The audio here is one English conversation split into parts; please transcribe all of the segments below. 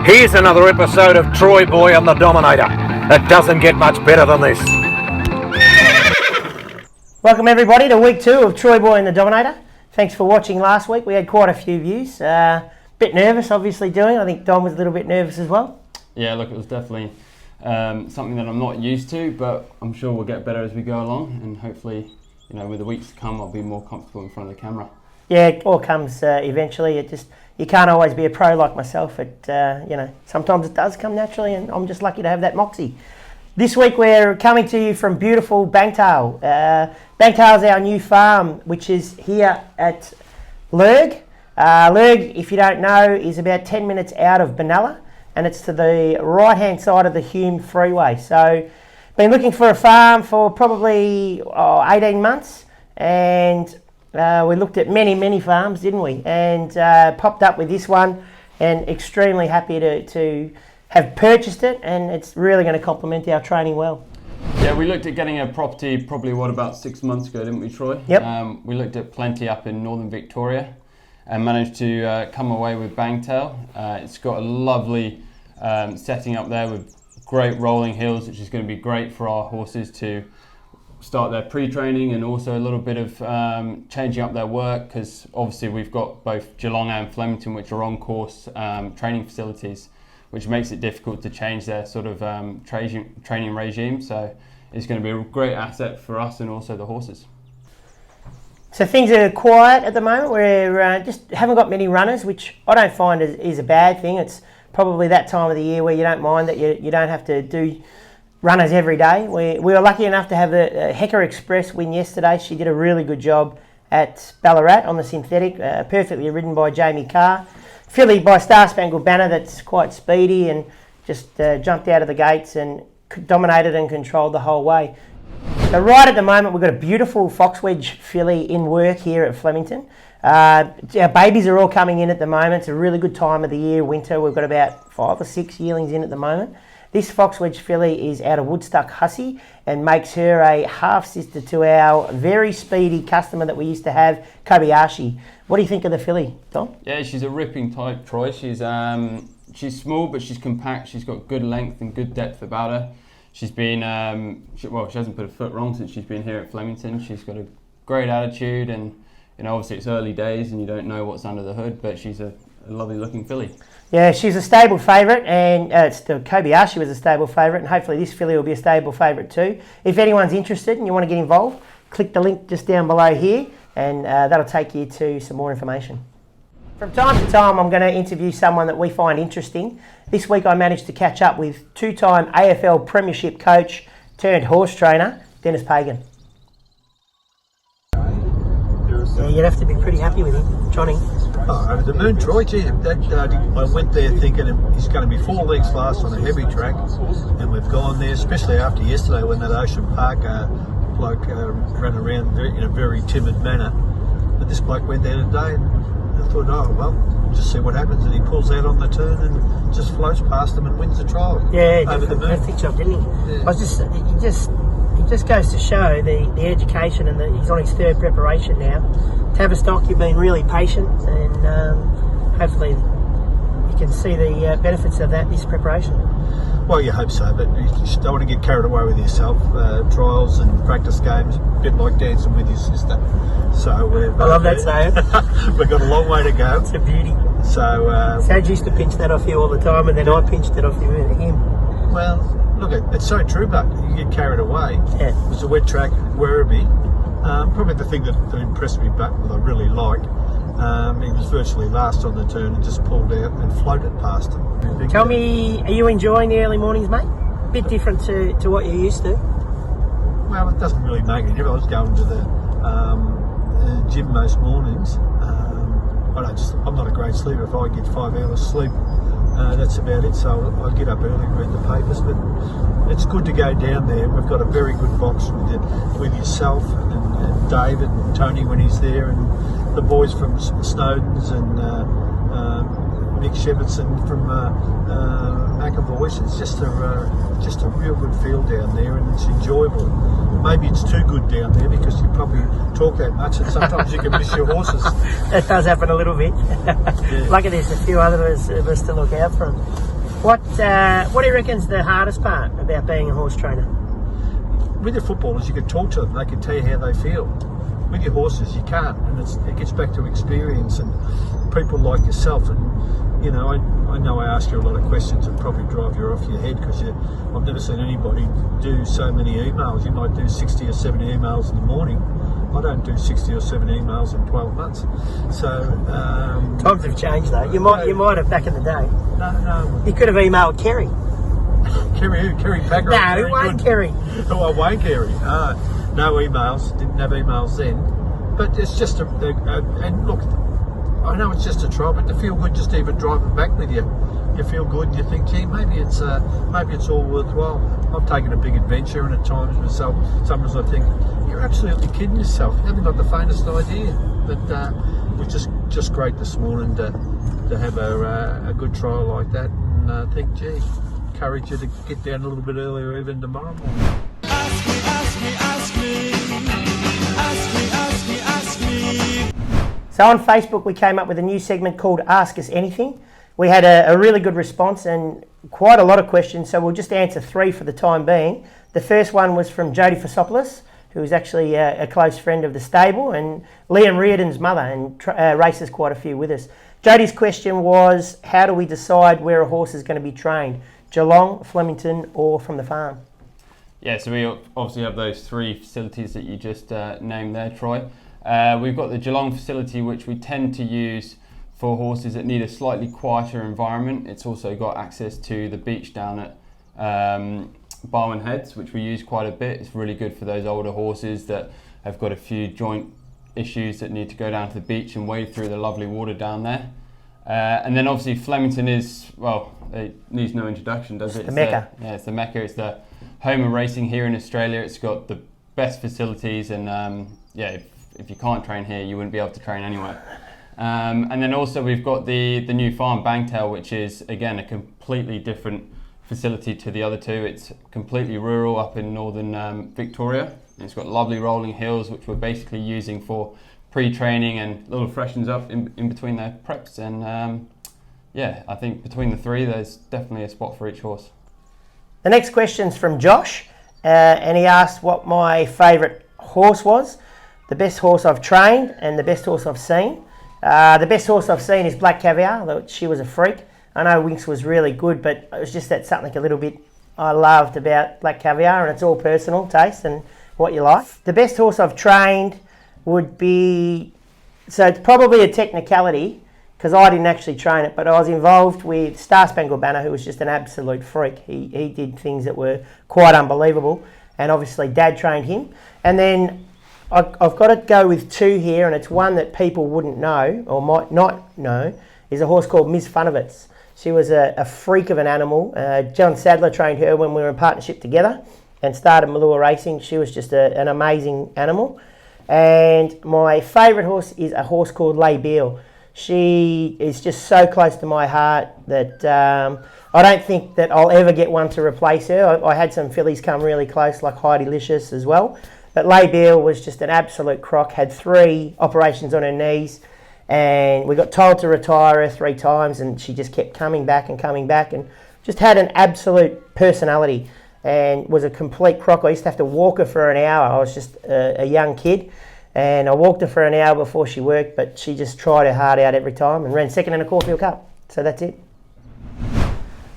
Here's another episode of Troyboy and the Dominator. It doesn't get much better than this. Welcome everybody to week 2 of Troyboy and the Dominator. Thanks for watching last week. We had quite a few views. Bit nervous obviously doing. I think Dom was a little bit nervous as well. Yeah, look, it was definitely something that I'm not used to, but I'm sure we'll get better as we go along, and hopefully, with the weeks to come, I'll be more comfortable in front of the camera. Yeah, it all comes eventually. You can't always be a pro like myself. Sometimes it does come naturally, and I'm just lucky to have that moxie. This week we're coming to you from beautiful Bangtail. Bangtail is our new farm, which is here at Lurg. Lurg, if you don't know, is about 10 minutes out of Benalla, and it's to the right-hand side of the Hume Freeway. So, been looking for a farm for probably 18 months, and we looked at many farms, didn't we? And popped up with this one, and extremely happy to have purchased it, and it's really going to complement our training well. Yeah, we looked at getting a property probably, about 6 months ago, didn't we, Troy? Yep. We looked at plenty up in northern Victoria and managed to come away with Bangtail. It's got a lovely setting up there with great rolling hills, which is going to be great for our horses to start their pre-training, and also a little bit of changing up their work, because obviously we've got both Geelong and Flemington, which are on-course training facilities, which makes it difficult to change their sort of training regime. So it's going to be a great asset for us and also the horses. So things are quiet at the moment. We're just haven't got many runners, which I don't find is a bad thing. It's probably that time of the year where you don't mind that you don't have to do runners every day. We were lucky enough to have a Hecker Express win yesterday. She did a really good job at Ballarat on the synthetic, perfectly ridden by Jamie Carr. Filly by Star Spangled Banner, that's quite speedy and just jumped out of the gates and dominated and controlled the whole way. So right at the moment we've got a beautiful Foxwedge filly in work here at Flemington. Our babies are all coming in at the moment. It's a really good time of the year, winter. We've got about 5 or 6 yearlings in at the moment. This Foxwedge filly is out of Woodstock Hussey and makes her a half-sister to our very speedy customer that we used to have, Kobayashi. What do you think of the filly, Tom? Yeah, she's a ripping type, Troy. She's small, but she's compact. She's got good length and good depth about her. She's been, she hasn't put a foot wrong since she's been here at Flemington. She's got a great attitude, and obviously it's early days and you don't know what's under the hood, but she's a lovely looking filly. Yeah, she's a stable favourite, and the Kobayashi was a stable favourite, and hopefully this filly will be a stable favourite too. If anyone's interested and you want to get involved, click the link just down below here, and that'll take you to some more information. From time to time, I'm going to interview someone that we find interesting. This week I managed to catch up with 2-time AFL Premiership coach turned horse trainer, Dennis Pagan. Yeah, you'd have to be pretty happy with him, Johnny. Oh, over the moon, Troy. Gee, I went there thinking he's going to be 4 legs fast on a heavy track, and we've gone there, especially after yesterday when that Ocean Park bloke ran around in a very timid manner. But this bloke went there today, and I thought, oh well, just see what happens. And he pulls out on the turn and just floats past them and wins the trial. Yeah, over the moon. Fantastic job, didn't he? Yeah. It just goes to show the education, and he's on his 3rd preparation now. Tavistock, you've been really patient, and hopefully you can see the benefits of that this preparation. Well, you hope so, but you just don't want to get carried away with yourself. Trials and practice games, a bit like dancing with your sister. So I love that saying. We've got a long way to go. It's a beauty. So Sad used to pinch that off you all the time, and then I pinched it off him. Well, look, it's so true, but you get carried away. Yeah. It was a wet track, Werribee. Probably the thing that impressed me, but that I really liked, he was virtually last on the turn and just pulled out and floated past him. Tell me, are you enjoying the early mornings, mate? Bit different to what you're used to. Well, it doesn't really make any difference. I was going to the gym most mornings. I'm not a great sleeper. If I get 5 hours sleep, that's about it. So I get up early and read the papers. But it's good to go down there. We've got a very good box with yourself and David and Tony when he's there, and the boys from Snowden's and Mick Sheverson from McAvoy's. It's just a real good feel down there, and it's enjoyable. Maybe it's too good down there because you probably talk that much, and sometimes you can miss your horses. That does happen a little bit. Yeah. Lucky there's a few others of us to look out for. What do you reckon's the hardest part about being a horse trainer? With your footballers, you can talk to them. They can tell you how they feel. With your horses, you can't, and it gets back to experience and people like yourself. And you know, I know I ask you a lot of questions that probably drive you off your head because I've never seen anybody do so many emails. You might do 60 or 70 emails in the morning. I don't do 60 or 70 emails in 12 months. So Times have changed though. You might have back in the day. No. You could have emailed Kerry. Kerry who? Kerry Pagan? No, Wayne Kerry. Oh, Wayne Kerry. No emails. Didn't have emails then. But it's just and look, I know it's just a trial, but to feel good just even driving back with you. You feel good. You think, gee, maybe it's all worthwhile. I've taken a big adventure, and at times myself, sometimes I think you're absolutely kidding yourself. You haven't got the faintest idea. But it was just great this morning to have a good trial like that, and think, gee, encourage you to get down a little bit earlier even tomorrow morning. Ask me. So on Facebook, we came up with a new segment called Ask Us Anything. We had a really good response and quite a lot of questions, so we'll just answer 3 for the time being. The first one was from Jody Fossopoulos, who is actually a close friend of the stable, and Liam Reardon's mother, and races quite a few with us. Jody's question was, how do we decide where a horse is going to be trained? Geelong, Flemington, or from the farm? Yeah, so we obviously have those 3 facilities that you just named there, Troy. We've got the Geelong facility, which we tend to use for horses that need a slightly quieter environment. It's also got access to the beach down at Barwon Heads, which we use quite a bit. It's really good for those older horses that have got a few joint issues that need to go down to the beach and wade through the lovely water down there. And then obviously Flemington is, well, it needs no introduction, does it? It's the Mecca. It's the Mecca. It's the home of racing here in Australia. It's got the best facilities, and if you can't train here, you wouldn't be able to train anywhere. And then also we've got the new farm, Bangtail, which is again a completely different facility to the other 2. It's completely rural up in northern Victoria. And it's got lovely rolling hills, which we're basically using for pre-training and little freshens up in between their preps. And I think between the 3, there's definitely a spot for each horse. The next question's from Josh, and he asked what my favourite horse was, the best horse I've trained, and the best horse I've seen. The best horse I've seen is Black Caviar. She was a freak. I know Winx was really good, but it was just that something a little bit I loved about Black Caviar, and it's all personal taste and what you like. The best horse I've trained would be, so it's probably a technicality because I didn't actually train it, but I was involved with Star Spangled Banner, who was just an absolute freak. He did things that were quite unbelievable, and obviously Dad trained him. And then I've got to go with 2 here, and it's one that people wouldn't know or might not know, is a horse called Ms. Funovitz. She was a freak of an animal. John Sadler trained her when we were in partnership together and started Malua Racing. She was just an amazing animal. And my favourite horse is a horse called Lay Beale. She is just so close to my heart that I don't think that I'll ever get one to replace her. I had some fillies come really close, like Heidi Licious as well. But Lay Beale was just an absolute crock, had 3 operations on her knees, and we got told to retire her 3 times, and she just kept coming back and just had an absolute personality and was a complete crock. I used to have to walk her for an hour. I was just a young kid, and I walked her for an hour before she worked, but she just tried her heart out every time and ran second in a Caulfield Cup. So that's it.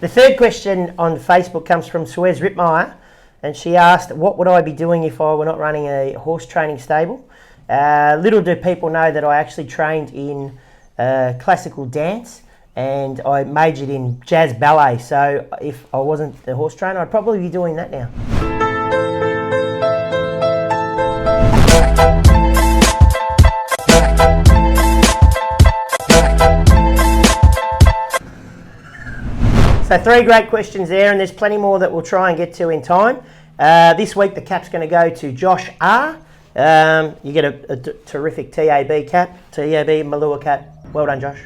The third question on Facebook comes from Suez Ripmeyer, and she asked, what would I be doing if I were not running a horse training stable? Little do people know that I actually trained in classical dance, and I majored in jazz ballet. So if I wasn't a horse trainer, I'd probably be doing that now. So 3 great questions there, and there's plenty more that we'll try and get to in time. This week the cap's going to go to Josh R. You get a terrific TAB cap, TAB Malua cap. Well done, Josh.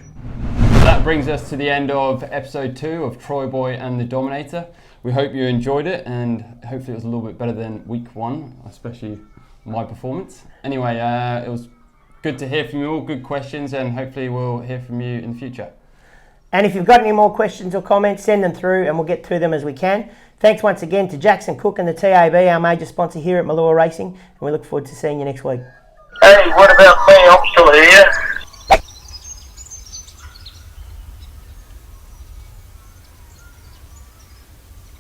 That brings us to the end of episode 2 of Troyboy and the Dominator. We hope you enjoyed it, and hopefully it was a little bit better than week 1, especially my performance. Anyway, it was good to hear from you all, good questions, and hopefully we'll hear from you in the future. And if you've got any more questions or comments, send them through and we'll get to them as we can. Thanks once again to Jackson Cook and the TAB, our major sponsor here at Malua Racing, and we look forward to seeing you next week. Hey, what about me? I'm still here.